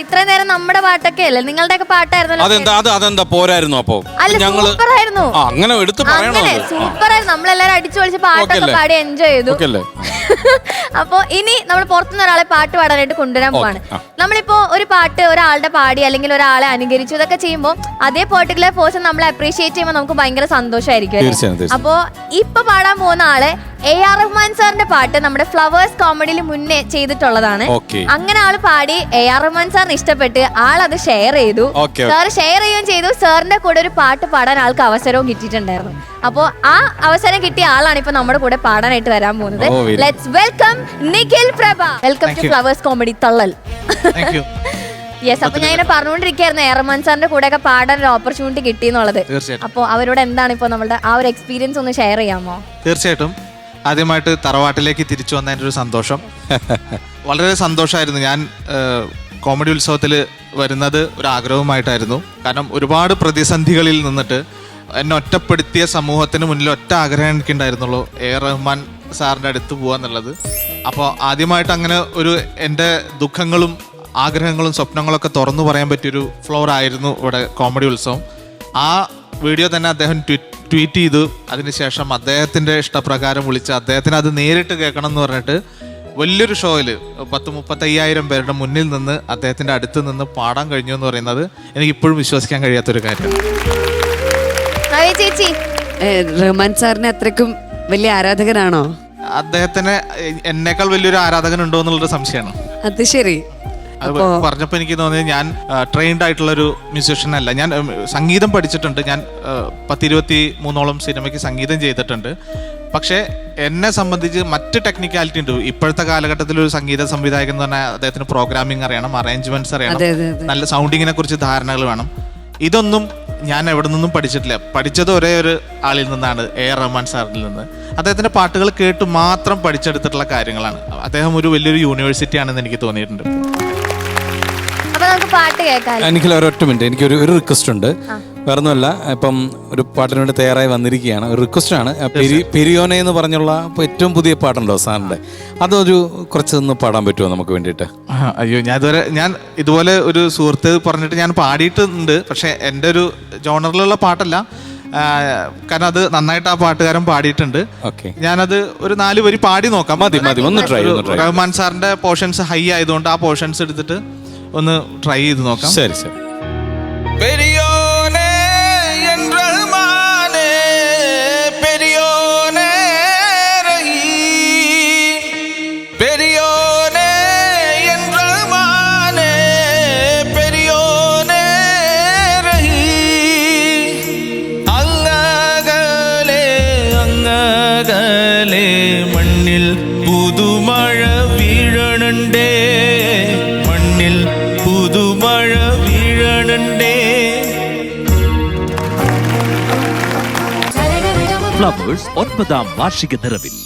ഇത്രയും നേരം നമ്മുടെ പാട്ടൊക്കെ അല്ലേ, നിങ്ങളുടെയൊക്കെ പാട്ടായിരുന്നു. അതെന്താ പോരായിരുന്നു? അപ്പൊ ഞങ്ങള് അങ്ങനെ എടുത്ത് പറയണോ? സൂപ്പറായിരുന്നു. നമ്മളെല്ലാരും അടിച്ചു പൊളിച്ച് പാട്ടൊക്കെ പാടി എൻജോയ് ചെയ്തു. അപ്പൊ ഇനി നമ്മൾ പുറത്തുനിന്ന് ഒരാളെ പാട്ട് പാടാനായിട്ട് കൊണ്ടുവരാൻ പോവാണ്. നമ്മളിപ്പോ ഒരു പാട്ട് ഒരാളുടെ പാടി അല്ലെങ്കിൽ ഒരാളെ അനുകരിച്ചു ഇതൊക്കെ ചെയ്യുമ്പോൾ അതേ പെർട്ടിക്കുലർ പേഴ്സൺ നമ്മളെ അപ്രീഷിയേറ്റ് ചെയ്യുമ്പോൾ നമുക്ക് ഭയങ്കര സന്തോഷമായിരിക്കും. അപ്പോ ഇപ്പൊ പാടാൻ പോകുന്ന ആള് AR റഹ്മാൻ സാറിന്റെ പാട്ട് നമ്മുടെ ഫ്ലവേഴ്സ് കോമഡിയിൽ മുന്നേ ചെയ്തിട്ടുള്ളതാണ്. അങ്ങനെ ആള് പാടി AR റഹ്മാൻ സാറിന് ഇഷ്ടപ്പെട്ട് ആളത് ഷെയർ ചെയ്തു. സാർ ഷെയർ ചെയ്യുകയും ചെയ്തു. സാറിന്റെ കൂടെ ഒരു പാട്ട് പാടാൻ ആൾക്ക് അവസരവും കിട്ടിയിട്ടുണ്ടായിരുന്നു. അപ്പോ ആ അവസരം കിട്ടിയ ആളാണ് ഇപ്പൊ നമ്മുടെ കൂടെ പാടാനായിട്ട് വരാൻ പോകുന്നത്. Let's welcome Nikhil Prabha. Welcome to Flowers comedy തള്ളൽ. യെസ്. അപ്പൊ ഞാൻ ഇങ്ങനെ പറഞ്ഞുകൊണ്ടിരിക്കുകയായിരുന്നു AR റഹ്മാൻ സാറിന്റെ കൂടെ ഒക്കെ പാടാൻ ഒരു ഓപ്പർച്യൂണിറ്റി കിട്ടി എന്നുള്ളത്. അപ്പൊ അവരോട് എന്താണ് ഇപ്പൊ നമ്മളുടെ ആ ഒരു എക്സ്പീരിയൻസ് ഒന്ന് ഷെയർ ചെയ്യാമോ? തീർച്ചയായിട്ടും. ആദ്യമായിട്ട് തറവാട്ടിലേക്ക് തിരിച്ചു വന്നതിൻ്റെ ഒരു സന്തോഷം, വളരെ സന്തോഷമായിരുന്നു. ഞാൻ കോമഡി ഉത്സവത്തിൽ വരുന്നത് ഒരു ആഗ്രഹവുമായിട്ടായിരുന്നു. കാരണം ഒരുപാട് പ്രതിസന്ധികളിൽ നിന്നിട്ട് എന്നെ ഒറ്റപ്പെടുത്തിയ സമൂഹത്തിന് മുന്നിൽ ഒറ്റ ആഗ്രഹം എനിക്കുണ്ടായിരുന്നുള്ളൂ, AR റഹ്മാൻ സാറിൻ്റെ അടുത്ത് പോകാന്നുള്ളത്. അപ്പോൾ ആദ്യമായിട്ട് അങ്ങനെ ഒരു എൻ്റെ ദുഃഖങ്ങളും ആഗ്രഹങ്ങളും സ്വപ്നങ്ങളൊക്കെ തുറന്നു പറയാൻ പറ്റിയൊരു ഫ്ലോർ ആയിരുന്നു ഇവിടെ കോമഡി ഉത്സവം. ആ വീഡിയോ തന്നെ അദ്ദേഹം ട്വീറ്റ് ചെയ്തു. അതിനുശേഷം അദ്ദേഹത്തിൻ്റെ ഇഷ്ടപ്രകാരം വിളിച്ച് അദ്ദേഹത്തിന് അത് നേരിട്ട് കേൾക്കണം എന്ന് പറഞ്ഞിട്ട് വലിയൊരു ഷോയിൽ 30-35,000 പേരുടെ മുന്നിൽ നിന്ന് അദ്ദേഹത്തിൻ്റെ അടുത്ത് നിന്ന് പാടാൻ കഴിഞ്ഞു എന്ന് പറയുന്നത് എനിക്ക് ഇപ്പോഴും വിശ്വസിക്കാൻ കഴിയാത്തൊരു കാര്യമാണ്. റഹ്മാൻ സാറിന് അത്രയ്ക്കും വലിയ ആരാധകനാണോ? അദ്ദേഹത്തിന് എന്നേക്കാൾ വലിയൊരു ആരാധകനുണ്ടോ എന്നുള്ളൊരു സംശയമാണ്. അത് ശരി. അത് പറഞ്ഞപ്പോൾ എനിക്ക് തോന്നിയത് ഞാൻ ട്രെയിൻഡ് ആയിട്ടുള്ളൊരു മ്യൂസിഷ്യൻ അല്ല. ഞാൻ സംഗീതം പഠിച്ചിട്ടുണ്ട്. ഞാൻ 10-23 സിനിമയ്ക്ക് സംഗീതം ചെയ്തിട്ടുണ്ട്. പക്ഷേ എന്നെ സംബന്ധിച്ച് മറ്റ് ടെക്നിക്കാലിറ്റി ഉണ്ട്. ഇപ്പോഴത്തെ കാലഘട്ടത്തിൽ ഒരു സംഗീത സംവിധായകൻ എന്ന് പറഞ്ഞാൽ അദ്ദേഹത്തിന് പ്രോഗ്രാമിംഗ് അറിയണം, അറേഞ്ച്മെന്റ്സ് അറിയണം, നല്ല സൗണ്ടിങ്ങിനെ കുറിച്ച് ധാരണകൾ വേണം. ഇതൊന്നും ഞാൻ എവിടെ നിന്നും പഠിച്ചിട്ടില്ല. പഠിച്ചത് ഒരേ ഒരു ആളിൽ നിന്നാണ്, AR റഹ്മാൻ സാറിൽ നിന്ന്. അദ്ദേഹത്തിൻ്റെ പാട്ടുകൾ കേട്ട് മാത്രം പഠിച്ചെടുത്തിട്ടുള്ള കാര്യങ്ങളാണ്. അദ്ദേഹം ഒരു വലിയൊരു യൂണിവേഴ്സിറ്റി ആണെന്ന് എനിക്ക് തോന്നിയിട്ടുണ്ട്. എനിക്ക് ഒരൊറ്റ മിനിറ്റ്, എനിക്കൊരു റിക്വസ്റ്റ് ഉണ്ട്. വേറൊന്നുമല്ല, ഇപ്പം ഒരു പാട്ടിന് വേണ്ടി തയ്യാറായി വന്നിരിക്കുകയാണ്. ഒരു റിക്വസ്റ്റാണ്. പെരിയോനെ എന്ന് പറഞ്ഞുള്ള ഏറ്റവും പുതിയ പാട്ടുണ്ടോ സാറിൻ്റെ, അതൊരു കുറച്ചൊന്ന് പാടാൻ പറ്റുമോ നമുക്ക് വേണ്ടിയിട്ട്? അയ്യോ, ഞാൻ ഇതുപോലെ ഒരു സുഹൃത്ത് പറഞ്ഞിട്ട് ഞാൻ പാടിയിട്ടുണ്ട്. പക്ഷെ എൻ്റെ ഒരു ജോണറിലുള്ള പാട്ടല്ല. കാരണം അത് നന്നായിട്ട് ആ പാട്ടുകാരൻ പാടിയിട്ടുണ്ട്. ഞാനത് ഒരു 4 വരി പാടി നോക്കാം. മതി, ഒന്ന് ട്രൈ. റഹ്മാൻ സാറിന്റെ പോർഷൻസ് ഹൈ ആയതുകൊണ്ട് ആ പോർഷൻസ് എടുത്തിട്ട് ഒന്ന് ട്രൈ ചെയ്ത് നോക്കാം. ശരി. മണ്ണിൽ പുതുമഴ വീഴണണ്ടേ, മണ്ണിൽ പുതുമഴ വീഴണണ്ടേ. ഫ്ലവേഴ്സ് 9ാം വാർഷിക നിറവിൽ